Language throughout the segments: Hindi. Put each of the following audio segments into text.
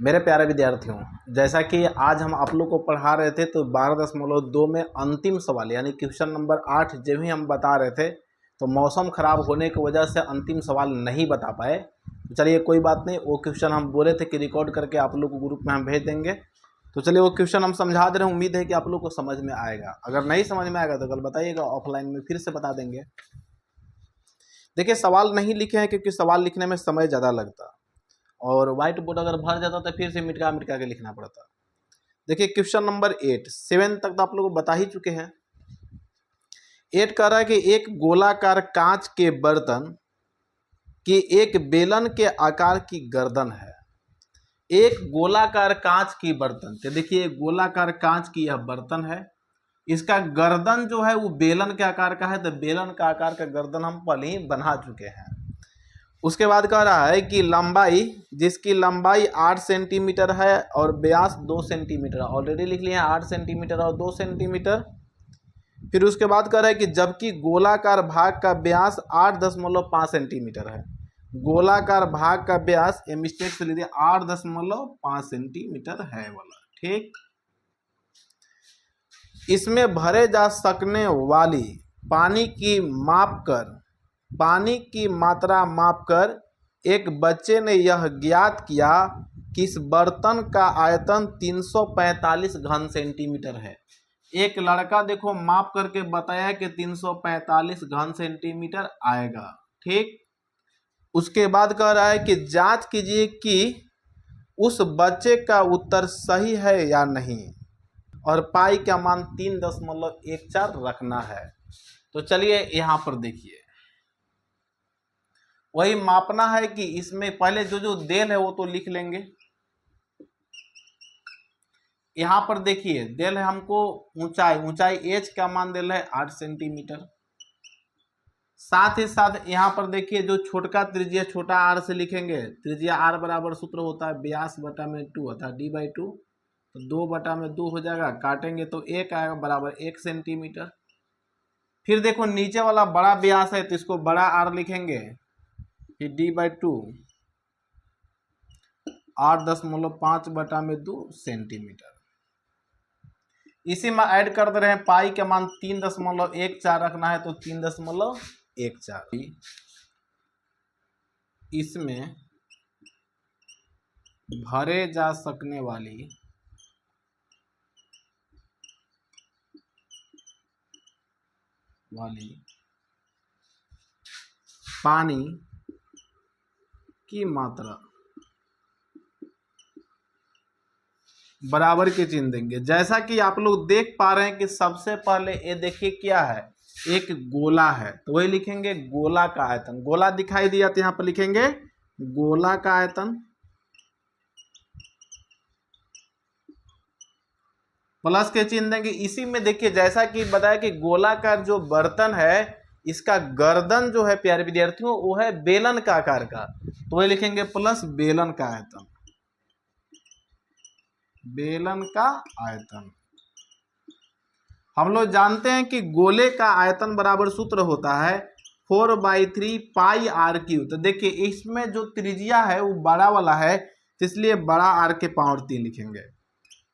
मेरे प्यारे विद्यार्थियों, जैसा कि आज हम आप लोग को पढ़ा रहे थे तो 12.2 में अंतिम सवाल यानी क्वेश्चन नंबर 8 जब ही हम बता रहे थे तो मौसम खराब होने की वजह से अंतिम सवाल नहीं बता पाए। तो चलिए कोई बात नहीं, वो क्वेश्चन हम बोले थे कि रिकॉर्ड करके आप लोग को ग्रुप में हम भेज देंगे। तो चलिए वो क्वेश्चन हम समझा दे रहे हैं, उम्मीद है कि आप लोग को समझ में आएगा। अगर नहीं समझ में आएगा तो कल बताइएगा, ऑफलाइन में फिर से बता देंगे। देखिए सवाल नहीं लिखे हैं क्योंकि सवाल लिखने में समय ज़्यादा लगता और व्हाइट बोर्ड अगर भर जाता तो फिर से मिटका मिटका के लिखना पड़ता। देखिए क्वेश्चन नंबर 8 7 तक तो आप लोग बता ही चुके हैं। 8 कह रहा है कि एक गोलाकार कांच के बर्तन की एक बेलन के आकार की गर्दन है। एक गोलाकार कांच की बर्तन, तो देखिए गोलाकार कांच की यह बर्तन है, इसका गर्दन जो है वो बेलन के आकार का है। तो बेलन का आकार का गर्दन हम पहले ही बना चुके हैं। उसके बाद कह रहा है कि लंबाई, जिसकी लंबाई 8 सेंटीमीटर है और व्यास 2 सेंटीमीटर, ऑलरेडी लिख लिए हैं 8 सेंटीमीटर और 2 सेंटीमीटर। फिर उसके बाद कह रहा है कि जबकि गोलाकार भाग का व्यास 8.5 सेंटीमीटर है। गोलाकार भाग का व्यास मिस्टेक से लीजिए 8.5 सेंटीमीटर है वाला, ठीक। इसमें भरे जा सकने वाली पानी की मात्रा मापकर एक बच्चे ने यह ज्ञात किया कि इस बर्तन का आयतन 345 घन सेंटीमीटर है। एक लड़का देखो माप करके बताया कि 345 घन सेंटीमीटर आएगा, ठीक। उसके बाद कह रहा है कि जांच कीजिए कि उस बच्चे का उत्तर सही है या नहीं और पाई का मान 3.14 रखना है। तो चलिए यहाँ पर देखिए, वही मापना है कि इसमें पहले जो देल है वो तो लिख लेंगे। यहाँ पर देखिए देल है हमको ऊंचाई एच का मान देल है 8 सेंटीमीटर। साथ ही साथ यहाँ पर देखिए जो छोटका त्रिज्या छोटा आर से लिखेंगे, त्रिज्या आर बराबर सूत्र होता है व्यास बटा में 2 अर्थात d/2, तो 2 बटा में 2 हो जाएगा, काटेंगे तो 1 आएगा बराबर 1 सेंटीमीटर। फिर देखो नीचे वाला बड़ा व्यास है तो इसको बड़ा आर लिखेंगे, फिर d/2 8.5 बटा में 2 सेंटीमीटर। इसी में ऐड कर दे रहे हैं, पाई के मान 3.14 रखना है तो 3.14। इसमें भरे जा सकने वाली पानी की मात्रा बराबर के चिन्ह देंगे। जैसा कि आप लोग देख पा रहे हैं कि सबसे पहले ये देखिए क्या है, एक गोला है तो वही लिखेंगे गोला का आयतन। गोला दिखाई दिया तो यहाँ पर लिखेंगे गोला का आयतन प्लस के चिन्ह देंगे। इसी में देखिए जैसा कि बताया कि गोलाकार जो बर्तन है इसका गर्दन जो है प्यारे विद्यार्थियों वो है बेलन का आकार का, तो वही लिखेंगे प्लस बेलन का आयतन। बेलन का आयतन हम लोग जानते हैं कि गोले का आयतन बराबर सूत्र होता है 4/3 पाई आर क्यू। तो देखिए इसमें जो त्रिज्या है वो बड़ा वाला है तो इसलिए बड़ा आर के पावर 3 लिखेंगे,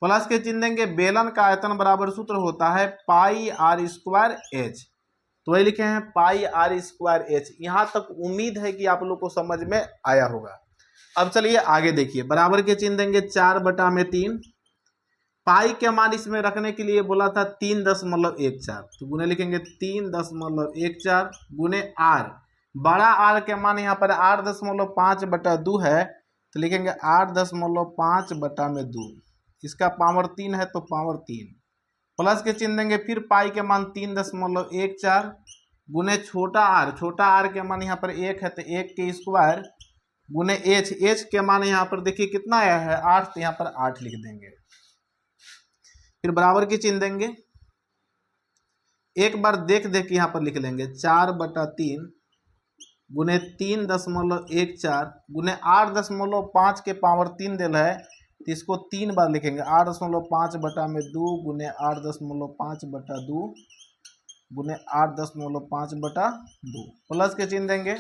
प्लस के चिन्ह देंगे। बेलन का आयतन बराबर सूत्र होता है पाई आर स्क्वायर एच, तो वही लिखे हैं पाई आर स्क्वायर एच। यहाँ तक उम्मीद है कि आप लोग को समझ में आया होगा। अब चलिए आगे देखिए, बराबर के चिन्ह देंगे 4/3। पाई के मान इसमें रखने के लिए बोला था 3.14, तो गुने लिखेंगे 3.14 गुने आर। बड़ा आर के मान यहाँ पर 8.5/2 है तो लिखेंगे 8.5/2। इसका पावर 3 है तो पावर 3, प्लस के चिन्ह देंगे। फिर पाई के मान 3.14 गुने छोटा आर के मान यहाँ पर 1 है तो 1 के स्क्वायर गुने एच के मान यहाँ पर देखिए कितना आया है 8, तो यहाँ पर 8 लिख देंगे। फिर बराबर के चिन्ह देंगे, एक बार देख यहाँ पर लिख लेंगे 4/3 गुने 3.14 गुने 8.5 के पावर 3 दिल है तो इसको 3 बार लिखेंगे 8.5/2 गुने 8.5/2 गुने 8.5/2, प्लस के चिन्ह देंगे।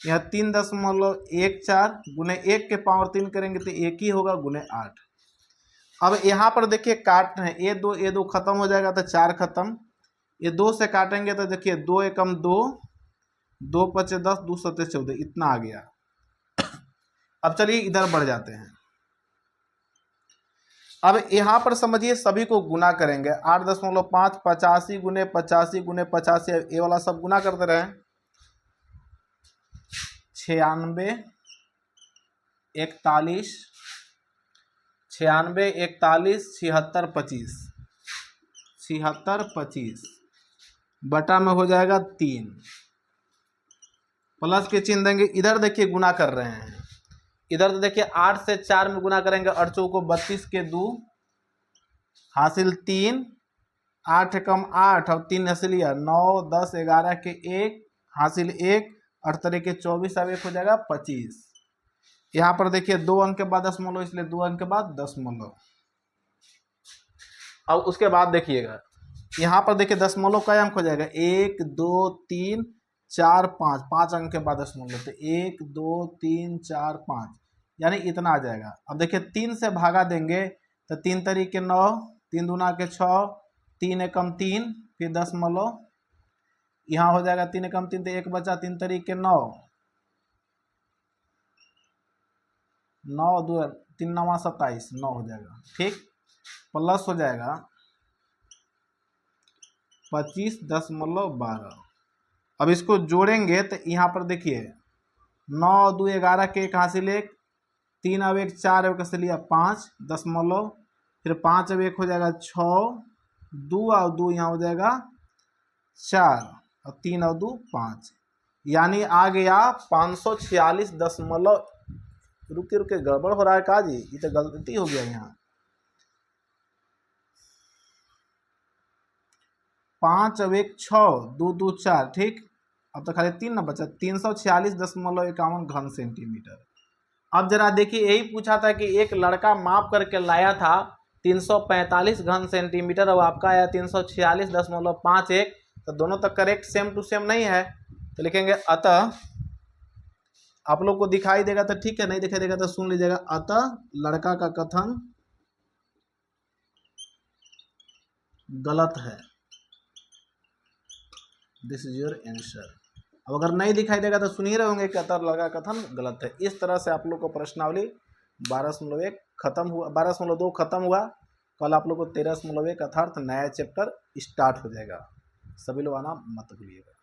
यह 3.14 गुने 1 के पावर 3 करेंगे तो 1 ही होगा गुने 8। अब यहाँ पर देखिए काट रहे हैं, ये दो खत्म हो जाएगा तो 4 खत्म, ये 2 से काटेंगे तो देखिए 2 एकम 2, 2 पचे 10, 2 सत्ते 14, इतना आ गया। अब चलिए इधर बढ़ जाते हैं। अब यहाँ पर समझिए सभी को गुना करेंगे, 8.5 85 गुने 85 गुने 85, ये वाला सब गुना करते रहे। 96 41 96 41 76 25, 76 25 बटा में हो जाएगा 3, प्लस के चिन्ह देंगे। इधर देखिए गुना कर रहे हैं, इधर तो देखिए 8 से 4 में गुना करेंगे, 8 को 32 के 2 हासिल 3, 8 कम 8 और 3 असलिया 9 10 11 के 1 हासिल 1, 8 के 24, अब 1 हो जाएगा 25। यहाँ पर देखिए 2 अंक के बाद दशमलव, इसलिए 2 अंक के बाद दशमलव। अब उसके बाद देखिएगा यहाँ पर देखिए दशमलव का अंक हो जाएगा 1 2 3 4 5, 5 अंक के बाद दशमलव, तो 1 2 3 4 5 यानी इतना आ जाएगा। अब देखिए 3 से भागा देंगे तो 3 तरीके 9, 3 दूना के 6, 3 एकम 3, फिर दशमलव, यहाँ हो जाएगा 3 एकम 3 तो 1 बचा, 3 तरीके 9, 9 2 3 9 27, 9 हो जाएगा, ठीक, प्लस हो जाएगा 25.12। अब इसको जोड़ेंगे तो यहाँ पर देखिए 9 2 11 के 1 हासिल 1, 3 अब 1 4 1 से लिया 5 दशमलव, फिर 5 अब 1 हो जाएगा 6, 2 और 2 यहाँ हो जाएगा 4 और 3 और 2 5, यानी आ गया 546 दशमलव। रुके रुके गड़बड़ हो रहा है का जी, ये तो गलती हो गया यहाँ, 5 अब 1 6, 2 2 4, ठीक, अब तो खाली 3 ना बचा, 346.51 घन सेंटीमीटर। अब जरा देखिए यही पूछा था कि एक लड़का माप करके लाया था 345 घन सेंटीमीटर, अब आपका आया 346.51, तो दोनों तो करेक्ट सेम टू सेम नहीं है, तो लिखेंगे अतः, आप लोग को दिखाई देगा तो ठीक है, नहीं दिखाई देगा तो सुन लीजिएगा, अतः लड़का का कथन गलत है, दिस इज योर आंसर। अब अगर नहीं दिखाई देगा तो सुन ही रहे होंगे कि अतः लड़का का कथन गलत है। इस तरह से आप लोग को प्रश्नावली 12.1 खत्म हुआ, 12.2 खत्म हुआ। कल आप लोग को 13.1 अर्थात नया चैप्टर स्टार्ट हो जाएगा। सभी लोग आना मत भूलिएगा।